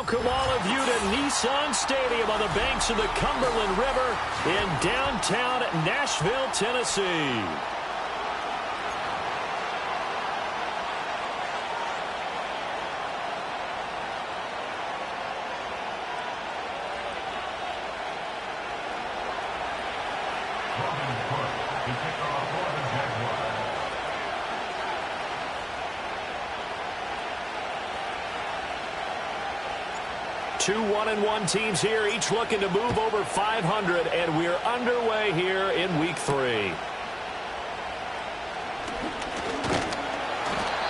welcome all of you to Nissan Stadium on the banks of the Cumberland River in downtown Nashville, Tennessee. Two 1-1 teams here, each looking to move over 500, and we're underway here in week 3.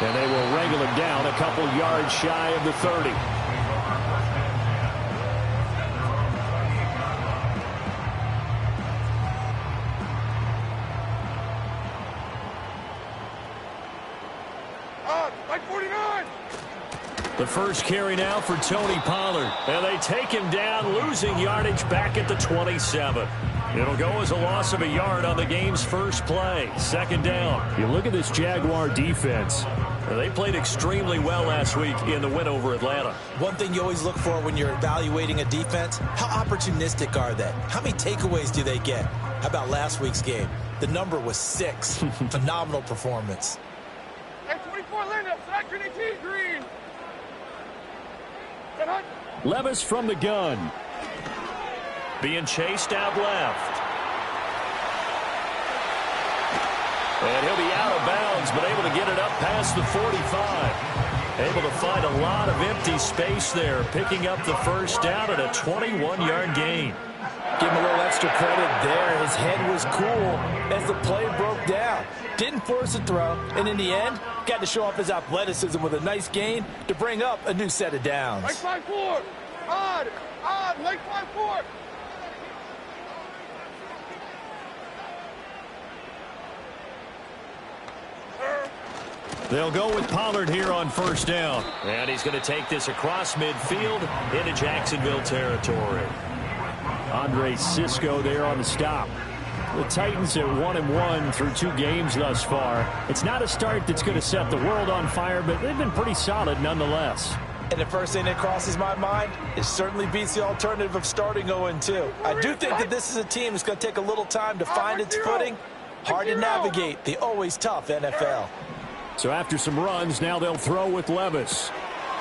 And they will wrangle him down a couple yards shy of the 30. The first carry now for Tony Pollard. And they take him down, losing yardage back at the 27. It'll go as a loss of a yard on the game's first play. Second down. You look at this Jaguar defense. They played extremely well last week in the win over Atlanta. One thing you always look for when you're evaluating a defense, how opportunistic are they? How many takeaways do they get? How about last week's game? The number was 6. Phenomenal performance. Hey, 24 Linda, sack green. Levis from the gun. Being chased out left. And he'll be out of bounds, but able to get it up past the 45. Able to find a lot of empty space there, picking up the first down at a 21-yard gain. Give him a little extra credit there. His head was cool as the play broke down. Didn't force a throw, and in the end, got to show off his athleticism with a nice gain to bring up a new set of downs. Like 5-4. Odd, like 5-4. They'll go with Pollard here on first down. And he's going to take this across midfield into Jacksonville territory. Andre Cisco there on the stop. The Titans at 1-1 through 2 games thus far. It's not a start that's going to set the world on fire, but they've been pretty solid nonetheless. And the first thing that crosses my mind, it certainly beats the alternative of starting 0-2. I do think that this is a team that's going to take a little time to find its footing. Hard to navigate the always tough NFL. So after some runs, now they'll throw with Levis.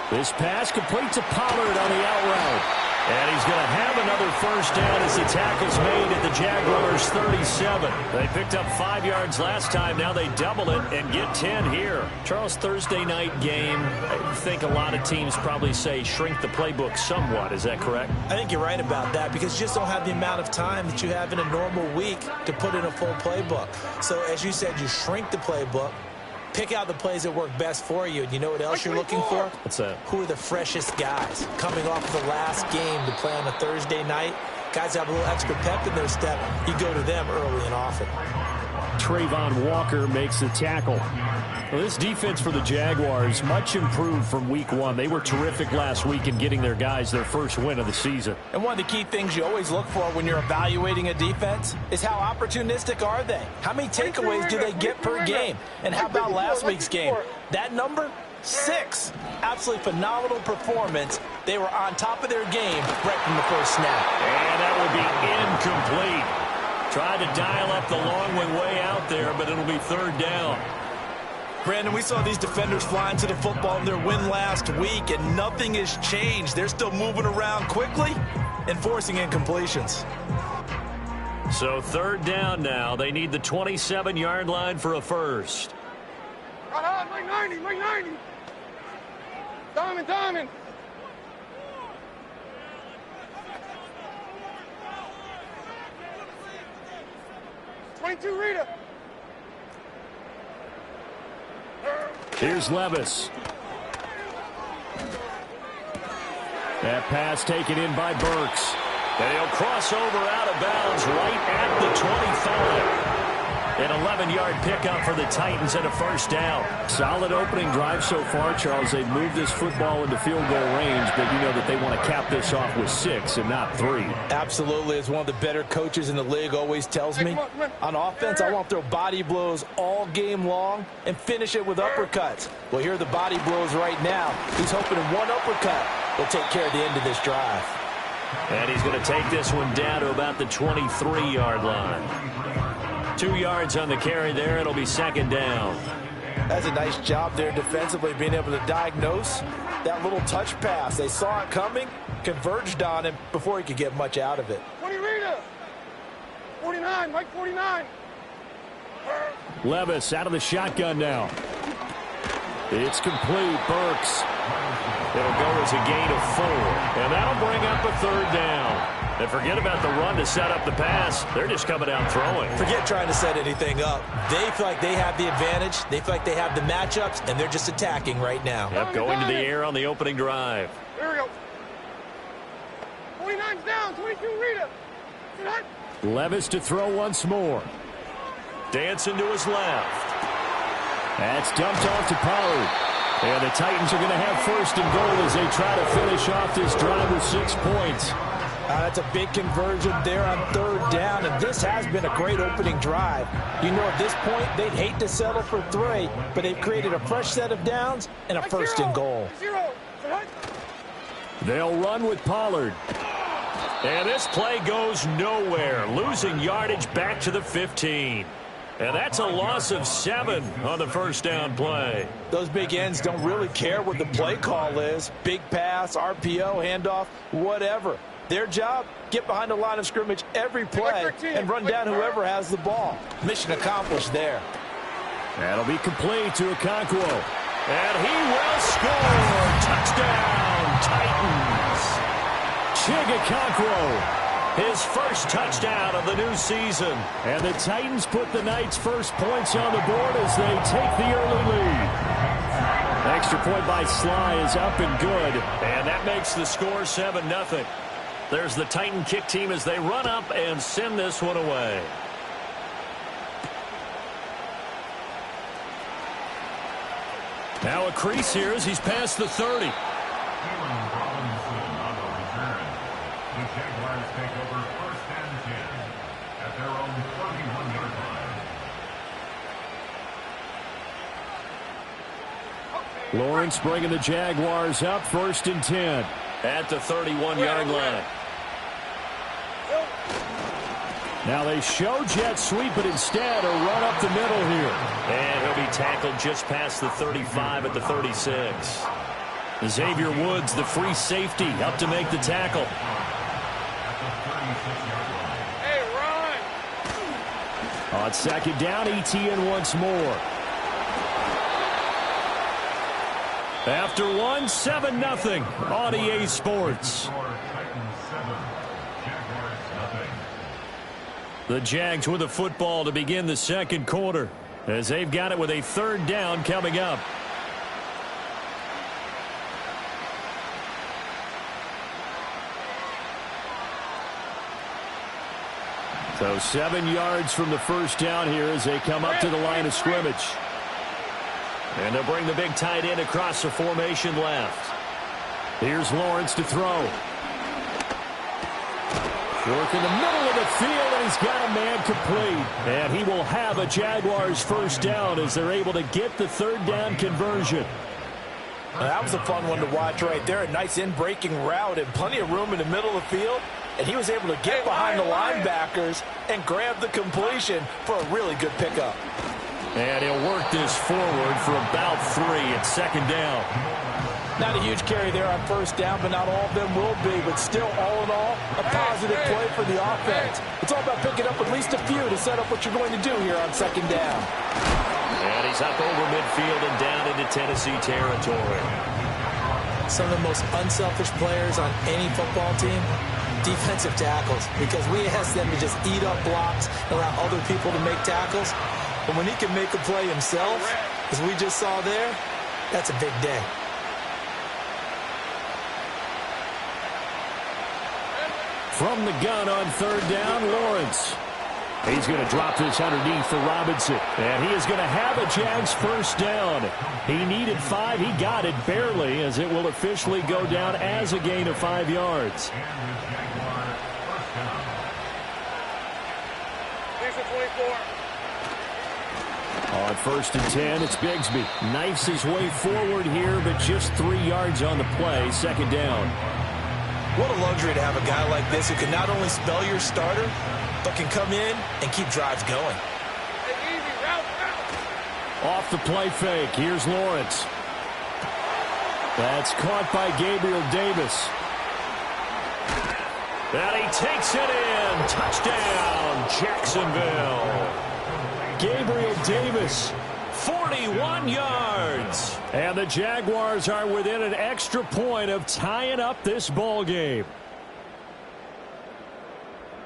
This pass complete to Pollard on the out route. And he's going to have another first down as the tackle's made at the Jaguars' 37. They picked up 5 yards last time. Now they double it and get 10 here. Charles, Thursday night game, I think a lot of teams probably say shrink the playbook somewhat. Is that correct? I think you're right about that because you just don't have the amount of time that you have in a normal week to put in a full playbook. So as you said, you shrink the playbook. Pick out the plays that work best for you. And you know what else you're looking for? What's that? Who are the freshest guys coming off of the last game to play on a Thursday night? Guys have a little extra pep in their step. You go to them early and often. Trayvon Walker makes the tackle. Well, this defense for the Jaguars, much improved from week 1. They were terrific last week in getting their guys their first win of the season. And one of the key things you always look for when you're evaluating a defense is how opportunistic are they? How many takeaways do they get per game? And how about last week's game? That number? 6. Absolutely phenomenal performance. They were on top of their game right from the first snap. And that will be incomplete. Tried to dial up the long one way out there, but it'll be third down. Brandon, we saw these defenders flying to the football in their win last week, and nothing has changed. They're still moving around quickly and forcing incompletions. So third down now. They need the 27-yard line for a first. Like 90. Diamond. 22 Rita. Here's Levis. That pass taken in by Burks. And he'll cross over out of bounds right at the 25. An 11-yard pickup for the Titans and a first down. Solid opening drive so far, Charles. They've moved this football into field goal range, but you know that they want to cap this off with 6 and not 3. Absolutely. As one of the better coaches in the league always tells me, on offense, I want to throw body blows all game long and finish it with uppercuts. Well, here are the body blows right now. He's hoping in one uppercut will take care of the end of this drive. And he's going to take this one down to about the 23-yard line. 2 yards on the carry there. It'll be second down. That's a nice job there defensively, being able to diagnose that little touch pass. They saw it coming, converged on him before he could get much out of it. 20 Rita. 49, Mike 49. Levis out of the shotgun now. It's complete. Burks. It'll go as a gain of 4. And that'll bring up a third down. And forget about the run to set up the pass. They're just coming out throwing. Forget trying to set anything up. They feel like they have the advantage. They feel like they have the matchups, and they're just attacking right now. Yep, going to the air on the opening drive. Here we go. 49's down. 22 Rita. Levis to throw once more. Dancing to his left. That's dumped off to Pollard. And the Titans are going to have first and goal as they try to finish off this drive with 6 points. That's a big conversion there on third down, and this has been a great opening drive. You know, at this point, they'd hate to settle for 3, but they've created a fresh set of downs and a first and goal. They'll run with Pollard. And this play goes nowhere, losing yardage back to the 15. And that's a loss of 7 on the first down play. Those big ends don't really care what the play call is. Big pass, RPO, handoff, whatever. Their job, get behind the line of scrimmage every play and run down whoever has the ball. Mission accomplished there. That'll be complete to Okonkwo. And he will score. Touchdown, Titans. Chig Okonkwo, his first touchdown of the new season. And the Titans put the Knights' first points on the board as they take the early lead. Extra point by Sly is up and good. And that makes the score 7-0. There's the Titan kick team as they run up and send this one away. Now a crease here as he's past the 30. The Jaguars take over first and 10 at their own 31-yard line. Lawrence bringing the Jaguars up first and 10 at the 31-yard line. Now they show jet sweep, but instead a run up the middle here. And he'll be tackled just past the 35 at the 36. Xavier Woods, the free safety, up to make the tackle. Hey, run! On second down, ETN once more. After one, 7-0 on EA Sports. The Jags with the football to begin the second quarter as they've got it with a third down coming up. So 7 yards from the first down here as they come up to the line of scrimmage. And they'll bring the big tight end across the formation left. Here's Lawrence to throw. Work in the middle of the field, and he's got a man complete. And he will have a Jaguars first down as they're able to get the third down conversion. That was a fun one to watch right there. A nice in-breaking route and plenty of room in the middle of the field. And he was able to get behind the linebackers and grab the completion for a really good pickup. And he'll work this forward for about 3 at second down. Not a huge carry there on first down, but not all of them will be. But still, all in all, a positive play for the offense. It's all about picking up at least a few to set up what you're going to do here on second down. And he's up over midfield and down into Tennessee territory. Some of the most unselfish players on any football team, defensive tackles, because we ask them to just eat up blocks, allow other people to make tackles. But when he can make a play himself, as we just saw there, that's a big day. From the gun on third down, Lawrence. He's going to drop this underneath for Robinson. And he is going to have a Jags first down. He needed 5. He got it barely as it will officially go down as a gain of 5 yards. Here's the 24. On 1st and 10, it's Bigsby. Knifes his way forward here, but just 3 yards on the play. 2nd down. What a luxury to have a guy like this who can not only spell your starter, but can come in and keep drives going. Off the play fake, here's Lawrence. That's caught by Gabriel Davis. And he takes it in. Touchdown, Jacksonville. Gabriel Davis, 41 yards. And the Jaguars are within an extra point of tying up this ball game.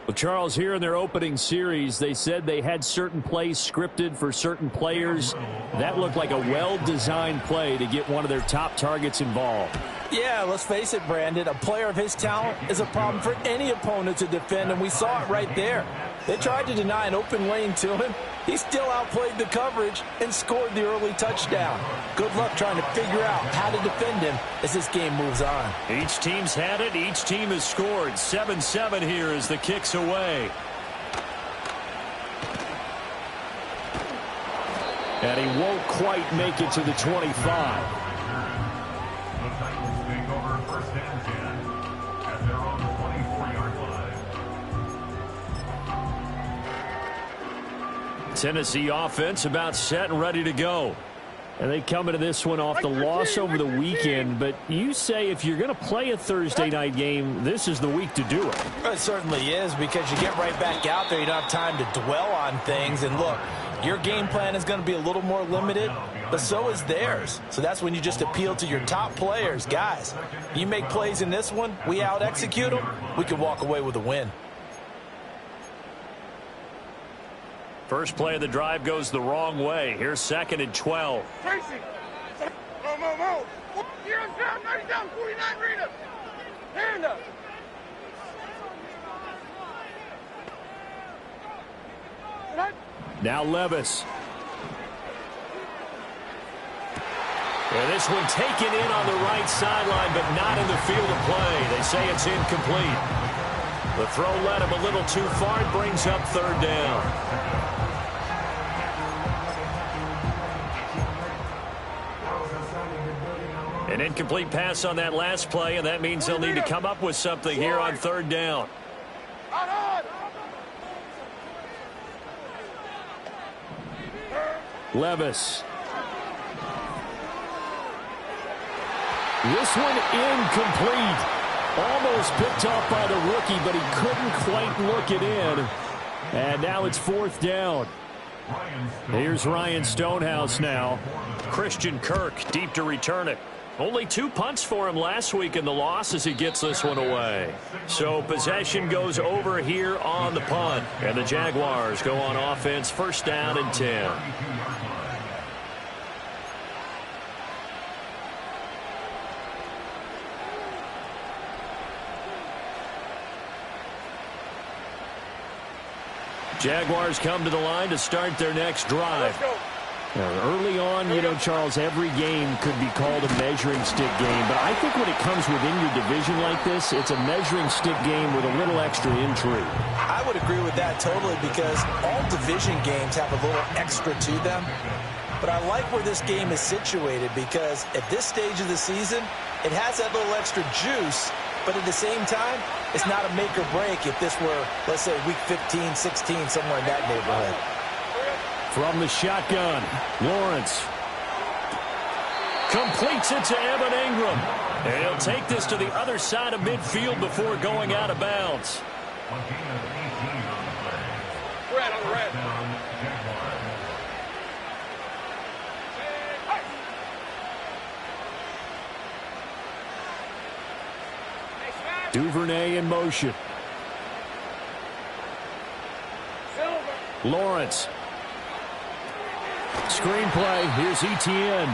Well, Charles, here in their opening series, they said they had certain plays scripted for certain players. That looked like a well-designed play to get one of their top targets involved. Yeah, let's face it, Brandon. A player of his talent is a problem for any opponent to defend, and we saw it right there. They tried to deny an open lane to him. He still outplayed the coverage and scored the early touchdown. Good luck trying to figure out how to defend him as this game moves on. Each team's had it. Each team has scored. 7-7 here as the kick's away. And he won't quite make it to the 25. Tennessee offense about set and ready to go. And they come into this one off the loss over the weekend. But you say if you're going to play a Thursday night game, this is the week to do it. It certainly is, because you get right back out there. You don't have time to dwell on things. And look, your game plan is going to be a little more limited, but so is theirs. So that's when you just appeal to your top players. Guys, you make plays in this one, we out-execute them, we can walk away with a win. First play of the drive goes the wrong way. Here's 2nd and 12. Tracy! Mo! You're on ground, 90 down, 49, read up! Hand up! Now Levis. And this one taken in on the right sideline, but not in the field of play. They say it's incomplete. The throw led him a little too far. It brings up 3rd down. An incomplete pass on that last play, and that means they'll need to come up with something here on 3rd down. Levis. This one incomplete. Almost picked off by the rookie, but he couldn't quite look it in. And now it's 4th down. Here's Ryan Stonehouse now. Christian Kirk deep to return it. Only 2 punts for him last week in the loss as he gets this one away. So possession goes over here on the punt. And the Jaguars go on offense, 1st down and 10. Jaguars come to the line to start their next drive. Early on, you know, Charles, every game could be called a measuring stick game. But I think when it comes within your division like this, it's a measuring stick game with a little extra intrigue. I would agree with that totally, because all division games have a little extra to them. But I like where this game is situated, because at this stage of the season, it has that little extra juice. But at the same time, it's not a make or break if this were, let's say, week 15, 16, somewhere in that neighborhood. From the shotgun, Lawrence completes it to Evan Ingram. And he'll take this to the other side of midfield before going out of bounds. Red on the red. Duvernay in motion. Lawrence. Screenplay. Here's Etienne.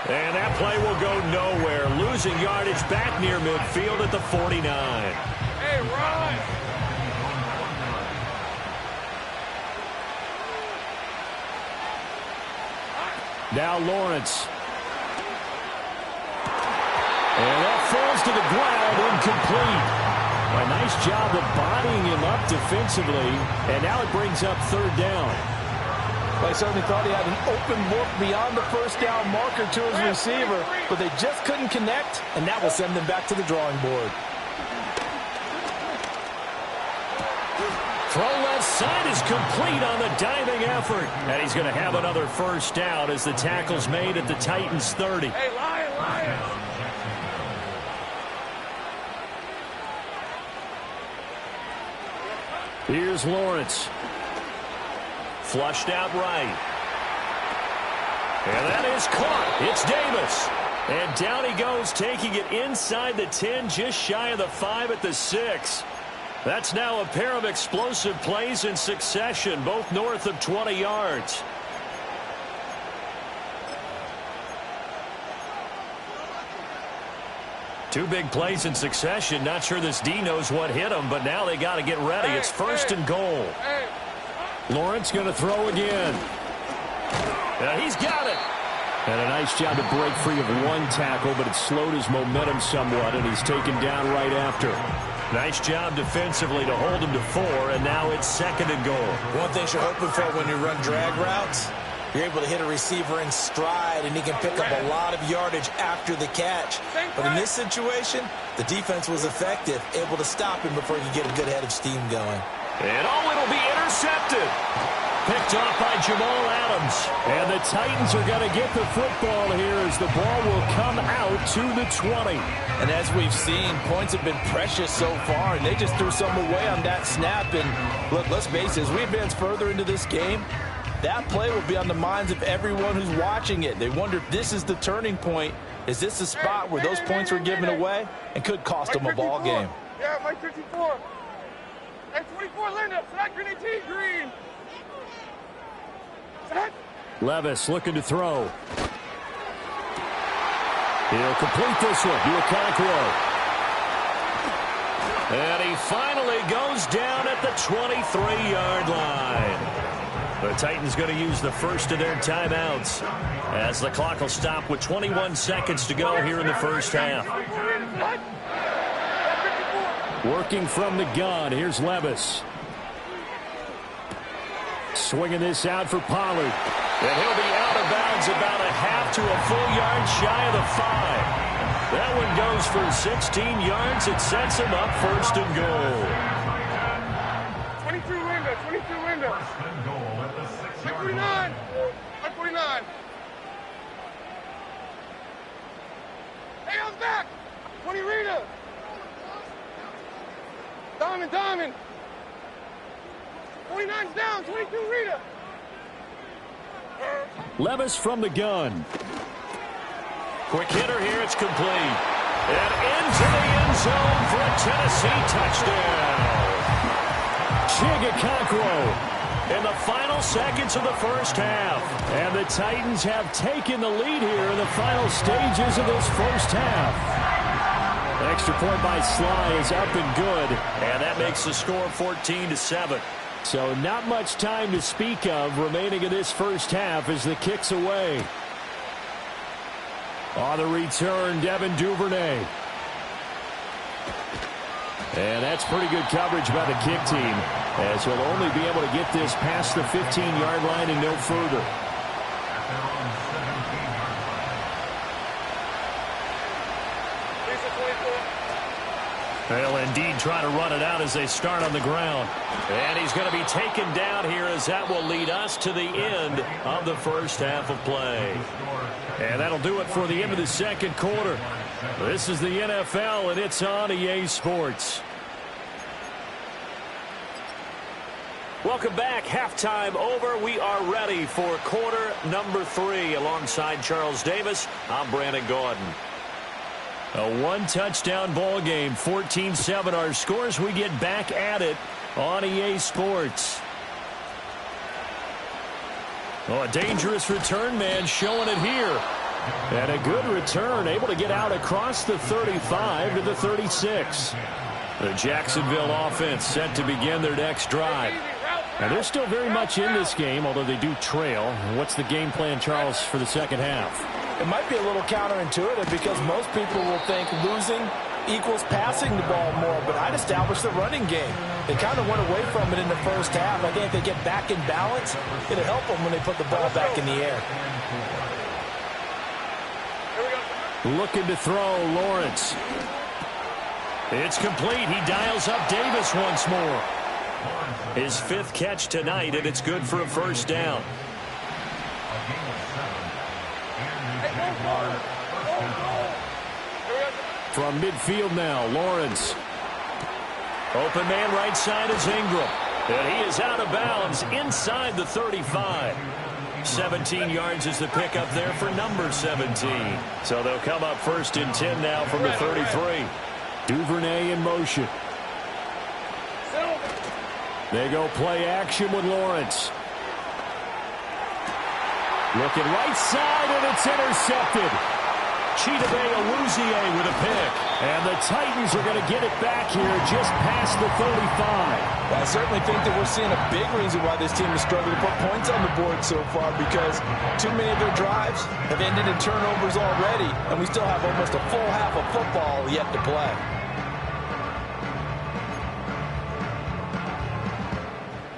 And that play will go nowhere. Losing yardage back near midfield at the 49. Hey, Ron! Now Lawrence. And that falls to the ground, incomplete. A nice job of bodying him up defensively. And now it brings up 3rd down. I certainly thought he had an open look beyond the first down marker to his receiver, but they just couldn't connect, and that will send them back to the drawing board. Throw left side is complete on the diving effort. And he's going to have another first down as the tackle's made at the Titans' 30. Hey, Lion! Here's Lawrence. Flushed out right. And that is caught. It's Davis. And down he goes, taking it inside the 10, just shy of the 5 at the 6. That's now a pair of explosive plays in succession, both north of 20 yards. Two big plays in succession. Not sure this D knows what hit him, but now they got to get ready. It's first and goal. Lawrence going to throw again. He's got it. And a nice job to break free of one tackle, but it slowed his momentum somewhat, and he's taken down right after. Nice job defensively to hold him to 4, and now it's second and goal. One thing you're hoping for when you run drag routes, you're able to hit a receiver in stride, and he can pick up a lot of yardage after the catch. But in this situation, the defense was effective, able to stop him before he could get a good head of steam going. And it'll be intercepted. Picked off by Jamal Adams. And the Titans are going to get the football here as the ball will come out to the 20. And as we've seen, points have been precious so far, and they just threw some away on that snap. And look, let's face it, as we advance further into this game, that play will be on the minds of everyone who's watching it. They wonder if this is the turning point. Is this the spot where those points were given away and could cost them a ball game? Yeah, Mike 54. And 24, Linda. Sack Green 18, Green. Sack. Levis looking to throw. He'll complete this one to Okonkwo. And he finally goes down at the 23-yard line. The Titans going to use the first of their timeouts as the clock will stop with 21 seconds to go here in the first half. Working from the gun, here's Levis. Swinging this out for Pollard. And he'll be out of bounds about a half to a full yard shy of the 5. That one goes for 16 yards. It sets him up first and goal. 22 window, 22 window. 49. 49. Hey, I'm back. 20 Rita. Diamond. 49's down. 22 Rita. Levis from the gun. Quick hitter here. It's complete. And into the end zone for a Tennessee touchdown. Chig Okonkwo in the final seconds of the first half. And the Titans have taken the lead here in the final stages of this first half. Extra point by Sly is up and good. And that makes the score 14-7. So not much time to speak of remaining in this first half as the kick's away. On the return, Devin Duvernay. And that's pretty good coverage by the kick team, as he'll only be able to get this past the 15-yard line and no further. They'll indeed try to run it out as they start on the ground. And he's going to be taken down here as that will lead us to the end of the first half of play. And that'll do it for the end of the second quarter. This is the NFL, and it's on EA Sports. Welcome back. Halftime over. We are ready for quarter number 3. Alongside Charles Davis, I'm Brandon Gaudin. A one-touchdown ball game, 14-7 our scores. We get back at it on EA Sports. Oh, a dangerous return man showing it here. And a good return, able to get out across the 35 to the 36. The Jacksonville offense set to begin their next drive. And they're still very much in this game, although they do trail. What's the game plan, Charles, for the second half? It might be a little counterintuitive because most people will think losing equals passing the ball more, but I'd establish the running game. They kind of went away from it in the first half. I think if they get back in balance, it'll help them when they put the ball back in the air. Looking to throw, Lawrence. It's complete. He dials up Davis once more. His 5th catch tonight, and it's good for a first down. From midfield now, Lawrence. Open man right side is Ingram. And he is out of bounds inside the 35. 17 yards is the pickup there for number 17. So they'll come up 1st and 10 now from the 33. Duvernay in motion. They go play action with Lawrence. Looking right side, and it's intercepted. Chidobe Awuzie with a pick. And the Titans are going to get it back here just past the 35. Well, I certainly think that we're seeing a big reason why this team has struggled to put points on the board so far, because too many of their drives have ended in turnovers already, and we still have almost a full half of football yet to play.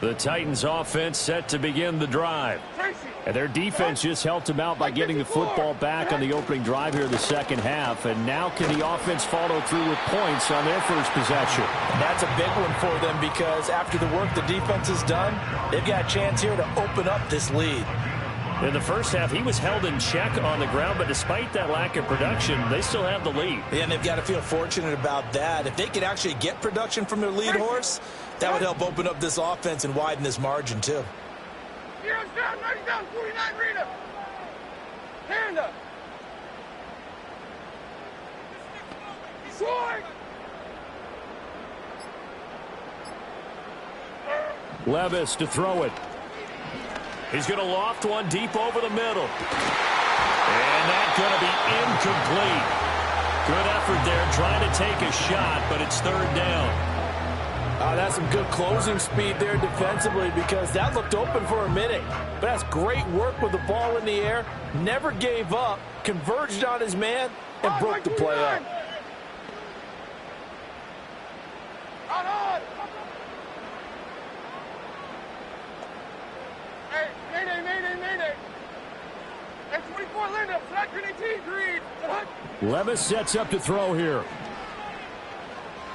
The Titans offense set to begin the drive. And their defense just helped them out by getting the football back on the opening drive here in the second half. And now can the offense follow through with points on their first possession? And that's a big one for them, because after the work the defense has done, they've got a chance here to open up this lead. In the first half, he was held in check on the ground, but despite that lack of production, they still have the lead. Yeah, and they've got to feel fortunate about that. If they could actually get production from their lead horse, that would help open up this offense and widen this margin, too. Heroes down, 90 down, 49 Rita. Hand up. Sword. Levis to throw it. He's going to loft one deep over the middle. And that's going to be incomplete. Good effort there, trying to take a shot, but it's 3rd down. That's some good closing speed there defensively, because that looked open for a minute. But that's great work with the ball in the air. Never gave up, converged on his man, and broke the play up. On. Hey, mayday. That's 24 Linda, flat 18, green. Levis sets up to throw here.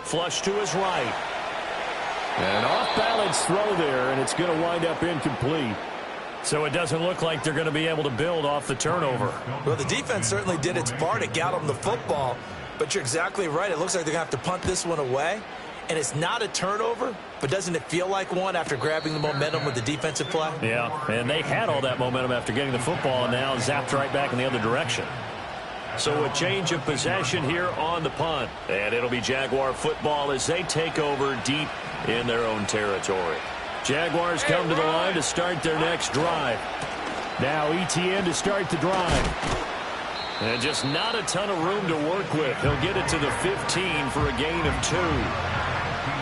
Flush to his right. An off-balance throw there, and it's going to wind up incomplete. So it doesn't look like they're going to be able to build off the turnover. Well, the defense certainly did its part. It got them the football. But you're exactly right. It looks like they're going to have to punt this one away. And it's not a turnover, but doesn't it feel like one after grabbing the momentum with the defensive play? Yeah, and they had all that momentum after getting the football, and now zapped right back in the other direction. So a change of possession here on the punt. And it'll be Jaguar football as they take over deep in their own territory. Jaguars come to the line to start their next drive. Now Etienne to start the drive. And just not a ton of room to work with. He'll get it to the 15 for a gain of 2.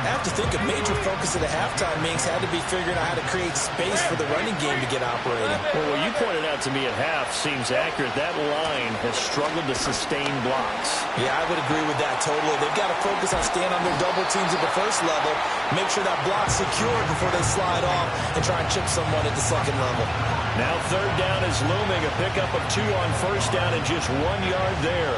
I have to think a major focus at the halftime means had to be figuring out how to create space for the running game to get operating. Well, what you pointed out to me at half seems accurate. That line has struggled to sustain blocks. Yeah, I would agree with that totally. They've got to focus on staying on their double teams at the first level, make sure that block's secured before they slide off and try and chip someone at the second level. Now 3rd down is looming. A pickup of 2 on 1st down and just 1 yard there.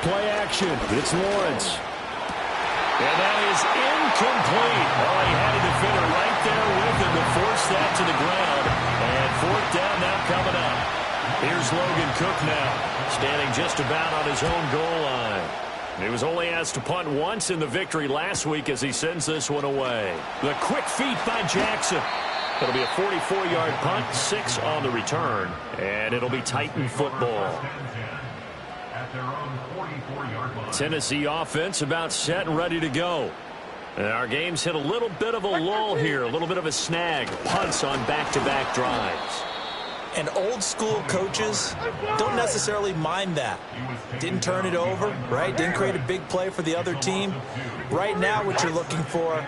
Play action. It's Lawrence. And that is incomplete. Oh, he had a defender right there with him to force that to the ground. And 4th down now coming up. Here's Logan Cook now, standing just about on his own goal line. He was only asked to punt once in the victory last week as he sends this one away. The quick feet by Jackson. It'll be a 44-yard punt, 6 on the return, and it'll be Titan football. Tennessee offense about set and ready to go. And our game's hit a little bit of a lull here, a little bit of a snag. Punts on back-to-back drives. And old-school coaches don't necessarily mind that. Didn't turn it over, right? Didn't create a big play for the other team. Right now what you're looking for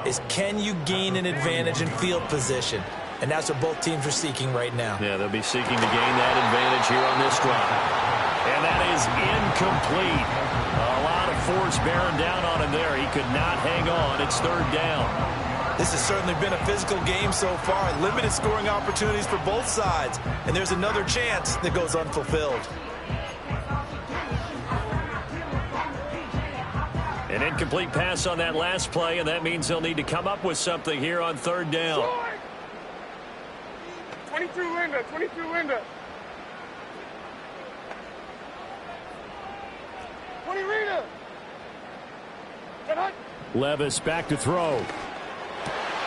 is can you gain an advantage in field position? And that's what both teams are seeking right now. Yeah, they'll be seeking to gain that advantage here on this drive. And that is incomplete. A lot of force bearing down on him there. He could not hang on. It's third down. This has certainly been a physical game so far. Limited scoring opportunities for both sides. And there's another chance that goes unfulfilled. An incomplete pass on that last play, and that means they'll need to come up with something here on third down. 22 Linda, 22 Linda. 20 Rita. Levis back to throw.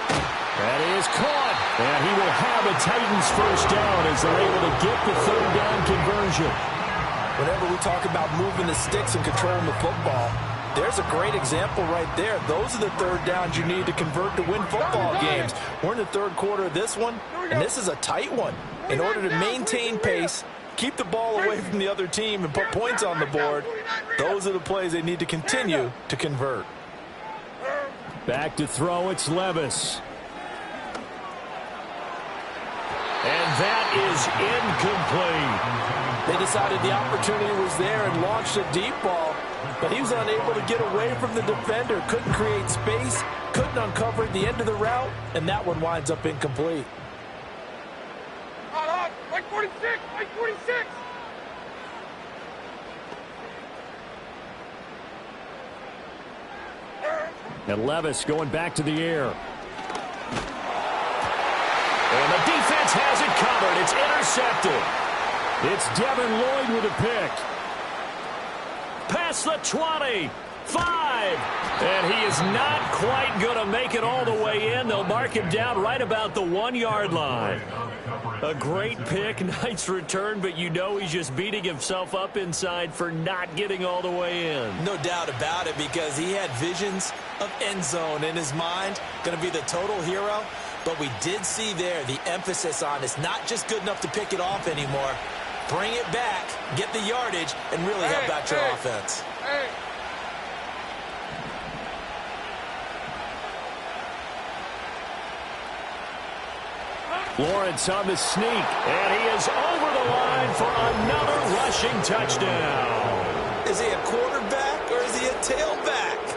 That is caught. And he will have a Titans first down as they're able to get the third down conversion. Whenever we talk about moving the sticks and controlling the football, there's a great example right there. Those are the third downs you need to convert to win football games. We're in the third quarter of this one, and this is a tight one. In order to maintain pace, keep the ball away from the other team, and put points on the board, those are the plays they need to continue to convert. Back to throw, it's Levis. And that is incomplete. They decided the opportunity was there and launched a deep ball, but he was unable to get away from the defender, couldn't create space, couldn't uncover at the end of the route, and that one winds up incomplete. Like 46, like 46. And Levis going back to the air. And the defense has it covered. It's intercepted. It's Devin Lloyd with a pick. Past the 20. 5. And he is not quite going to make it all the way in. They'll mark him down right about the 1-yard line. A great pick, nice return, but you know he's just beating himself up inside for not getting all the way in. No doubt about it, because he had visions of end zone in his mind. Going to be the total hero. But we did see there the emphasis on it's not just good enough to pick it off anymore. Bring it back, get the yardage, and really help out your offense. Lawrence on the sneak, and he is over the line for another rushing touchdown. Is he a quarterback or is he a tailback?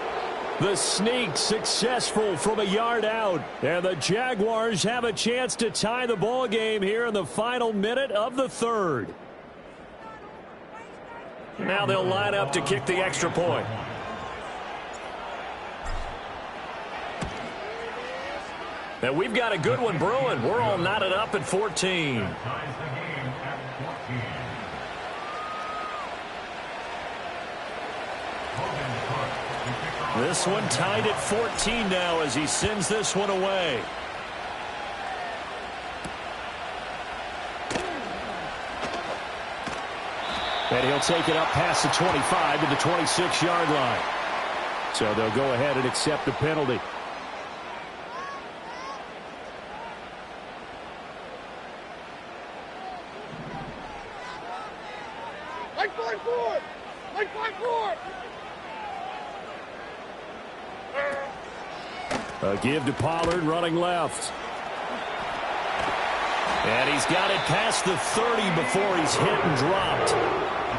The sneak successful from a yard out, and the Jaguars have a chance to tie the ball game here in the final minute of the third. Now they'll line up to kick the extra point. And we've got a good one brewing. We're all knotted up at 14. This one tied at 14 now as he sends this one away. And he'll take it up past the 25 to the 26-yard line. So they'll go ahead and accept the penalty. Like 5-4! Like 5-4! A give to Pollard running left. And he's got it past the 30 before he's hit and dropped.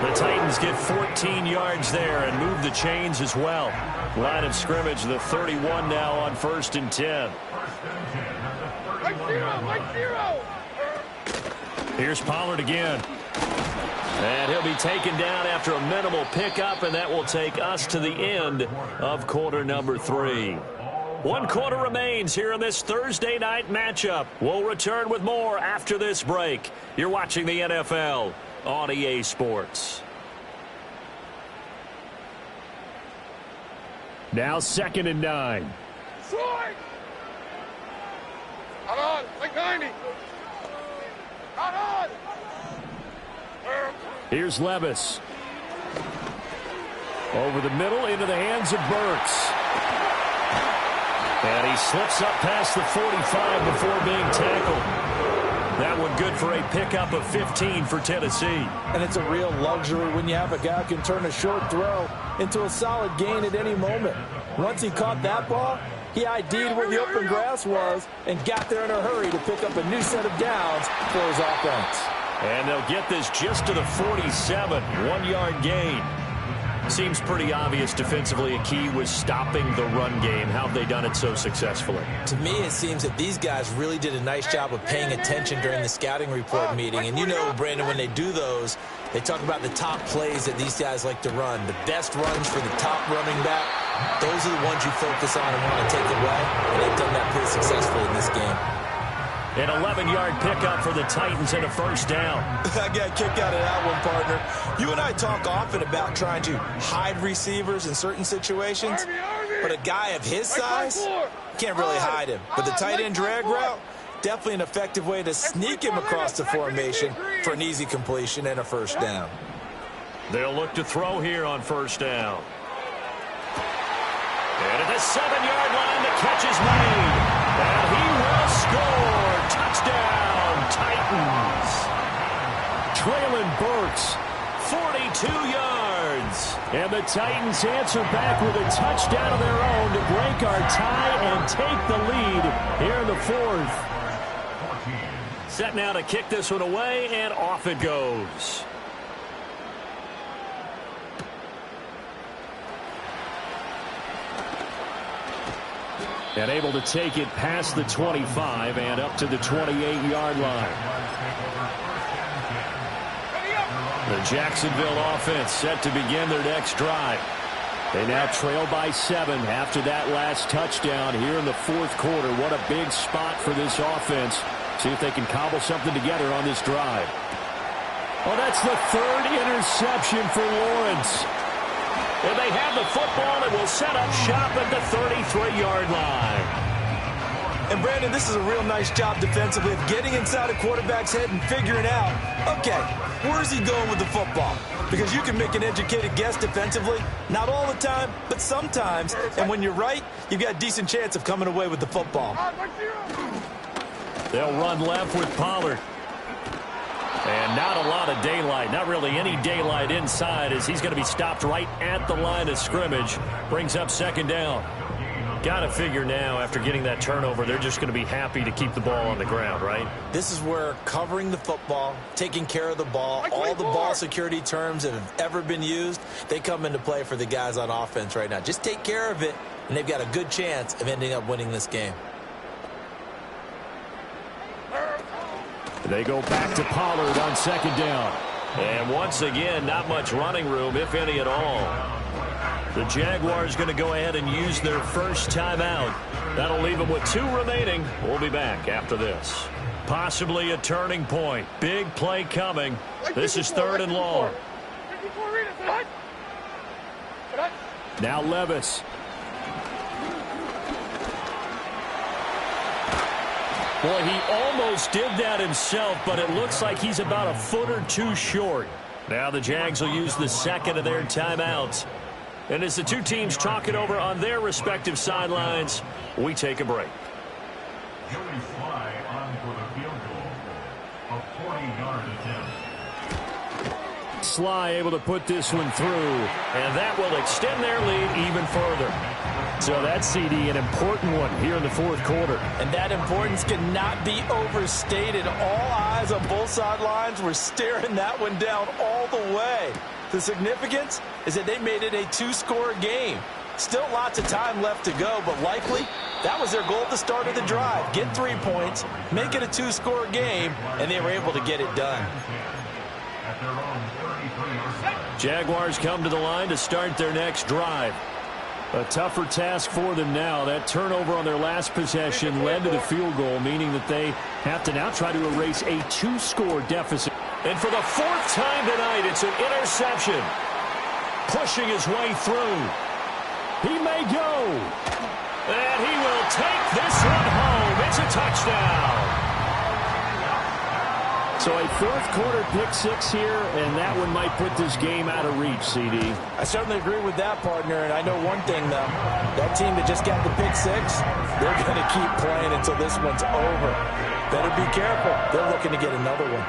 The Titans get 14 yards there and move the chains as well. Line of scrimmage, the 31 now on 1st and 10. Like 0! Like 0! Here's Pollard again. And he'll be taken down after a minimal pickup, and that will take us to the end of quarter number 3. 1 quarter remains here in this Thursday night matchup. We'll return with more after this break. You're watching the NFL on EA Sports. Now 2nd and 9. Slide! Out on! Like 90! Out on! Here's Levis. Over the middle into the hands of Burks. And he slips up past the 45 before being tackled. That one good for a pickup of 15 for Tennessee. And it's a real luxury when you have a guy who can turn a short throw into a solid gain at any moment. Once he caught that ball, He ID'd where the open grass was and got there in a hurry to pick up a new set of downs for his offense. And they'll get this just to the 47, 1-yard gain. Seems pretty obvious defensively a key was stopping the run game. How have they done it so successfully? To me, it seems that these guys really did a nice job of paying attention during the scouting report meeting. And you know, Brandon, when they do those, they talk about the top plays that these guys like to run. The best runs for the top running back, those are the ones you focus on and want to take away. And they've done that pretty successfully in this game. An 11-yard pickup for the Titans and a first down. I got a kick out of that one, partner. You and I talk often about trying to hide receivers in certain situations, but a guy of his size can't really hide him. But the tight end drag route, definitely an effective way to sneak him across the formation for an easy completion and a first down. They'll look to throw here on first down. And at the 7-yard line, the catch is made. And he will score. Touchdown, Titans. Traylon Burks, 42 yards. And the Titans answer back with a touchdown of their own to break our tie and take the lead here in the fourth. Set now to kick this one away, and off it goes. And able to take it past the 25 and up to the 28-yard line. The Jacksonville offense set to begin their next drive. They now trail by 7 after that last touchdown here in the fourth quarter. What a big spot for this offense. See if they can cobble something together on this drive. Oh, that's the third interception for Lawrence. And they have the football and will set up shop at the 33-yard line. And, Brandon, this is a real nice job defensively of getting inside a quarterback's head and figuring out, okay, where's he going with the football? Because you can make an educated guess defensively, not all the time, but sometimes. And when you're right, you've got a decent chance of coming away with the football. They'll run left with Pollard. And not a lot of daylight, not really any daylight inside as he's going to be stopped right at the line of scrimmage. Brings up second down. Got to figure now after getting that turnover, they're just going to be happy to keep the ball on the ground, right? This is where covering the football, taking care of the ball, all the ball security terms that have ever been used, they come into play for the guys on offense right now. Just take care of it, and they've got a good chance of ending up winning this game. They go back to Pollard on second down. And once again, not much running room, if any at all. The Jaguars going to go ahead and use their first timeout. That'll leave them with 2 remaining. We'll be back after this. Possibly a turning point. Big play coming. This is 3rd and long. Now Levis. Boy, he almost did that himself, but it looks like he's about a foot or 2 short. Now the Jags will use the second of their timeouts. And as the two teams talk it over on their respective sidelines, we take a break. Joey Sly on for the field goal. A 40-yard attempt. Sly able to put this one through, and that will extend their lead even further. So that's, CD, an important one here in the fourth quarter. And that importance cannot be overstated. All eyes on both sidelines were staring that one down all the way. The significance is that they made it a 2-score game. Still lots of time left to go, but likely that was their goal at the start of the drive. Get 3 points, make it a 2-score game, and they were able to get it done. Jaguars come to the line to start their next drive. A tougher task for them now. That turnover on their last possession led to the field goal, meaning that they have to now try to erase a 2-score deficit. And for the 4th time tonight, it's an interception. Pushing his way through. He may go. And he will take this one home. It's a touchdown. So a fourth quarter pick 6 here, and that one might put this game out of reach, CD. I certainly agree with that, partner, and I know one thing, though. That team that just got the pick 6, they're going to keep playing until this one's over. Better be careful. They're looking to get another one.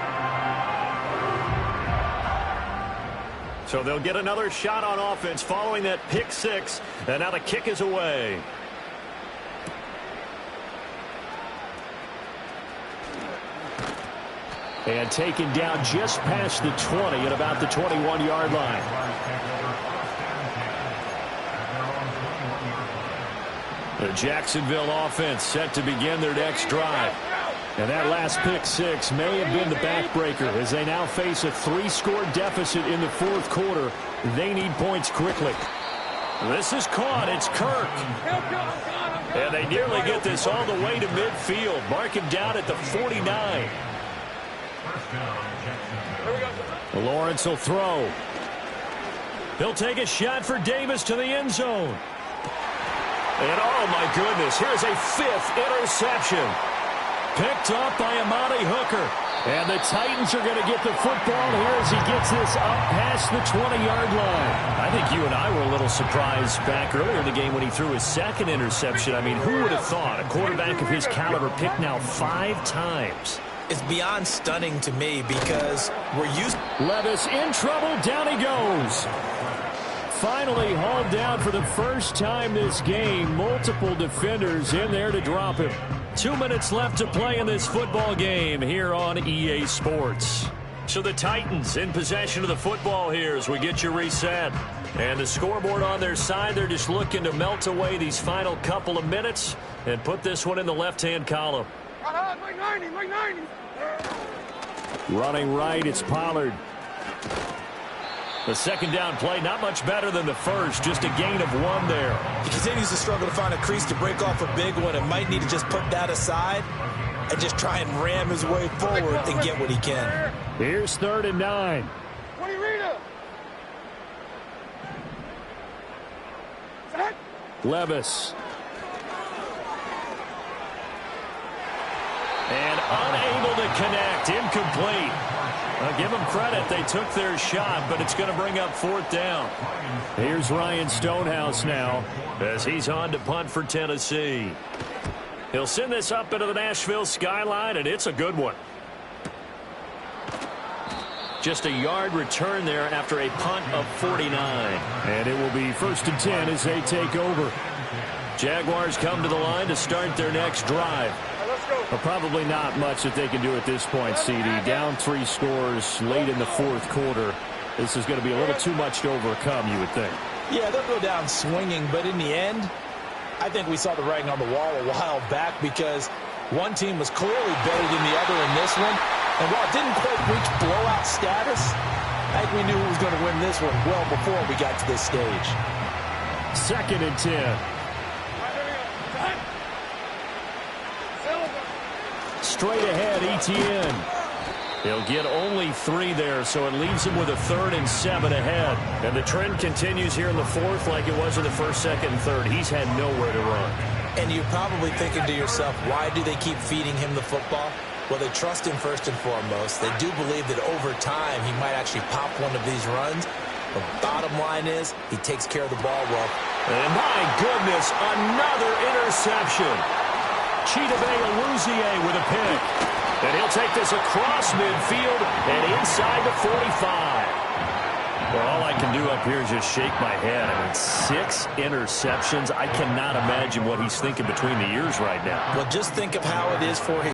So they'll get another shot on offense following that pick 6, and now the kick is away. And taken down just past the 20 at about the 21-yard line. The Jacksonville offense set to begin their next drive. And that last pick six may have been the backbreaker as they now face a 3-score deficit in the fourth quarter. They need points quickly. This is caught. It's Kirk. And they nearly get this all the way to midfield. Mark him down at the 49. Lawrence will throw. He'll take a shot for Davis to the end zone. And oh my goodness, here's a 5th interception. Picked up by Amani Hooker. And the Titans are going to get the football here as he gets this up past the 20-yard line. I think you and I were a little surprised back earlier in the game when he threw his 2nd interception. I mean, who would have thought a quarterback of his caliber picked now 5 times? It's beyond stunning to me because we're used. Levis in trouble. Down he goes. Finally hauled down for the first time this game. Multiple defenders in there to drop him. 2 minutes left to play in this football game here on EA Sports. So the Titans in possession of the football here as we get you reset. And the scoreboard on their side, they're just looking to melt away these final couple of minutes and put this one in the left-hand column. Running right, it's Pollard. The second down play, not much better than the first, just a gain of 1 there. He continues to struggle to find a crease to break off a big one and might need to just put that aside and just try and ram his way forward and get what he can. Here's 3rd and 9. Levis. And unable to connect, incomplete. I'll give them credit. They took their shot, but it's going to bring up 4th down. Here's Ryan Stonehouse now as he's on to punt for Tennessee. He'll send this up into the Nashville skyline, and it's a good one. Just a yard return there after a punt of 49. And it will be 1st and 10 as they take over. Jaguars come to the line to start their next drive. Well, probably not much that they can do at this point, CD. Down 3 scores late in the fourth quarter. This is going to be a little too much to overcome, you would think. Yeah, they'll go down swinging, but in the end, I think we saw the writing on the wall a while back because one team was clearly better than the other in this one. And while it didn't quite reach blowout status, I think we knew who was going to win this one well before we got to this stage. 2nd and 10. Straight ahead, Etienne. He'll get only 3 there, so it leaves him with a 3rd and 7 ahead. And the trend continues here in the fourth like it was in the 1st, 2nd, and 3rd. He's had nowhere to run. And you're probably thinking to yourself, why do they keep feeding him the football? Well, they trust him first and foremost. They do believe that over time he might actually pop one of these runs. The bottom line is he takes care of the ball well. And my goodness, another interception. Chidobe Awuzie with a pick. And he'll take this across midfield and inside the 45. Well, all I can do up here is just shake my head. I mean, 6 interceptions. I cannot imagine what he's thinking between the ears right now. Well, just think of how it is for him.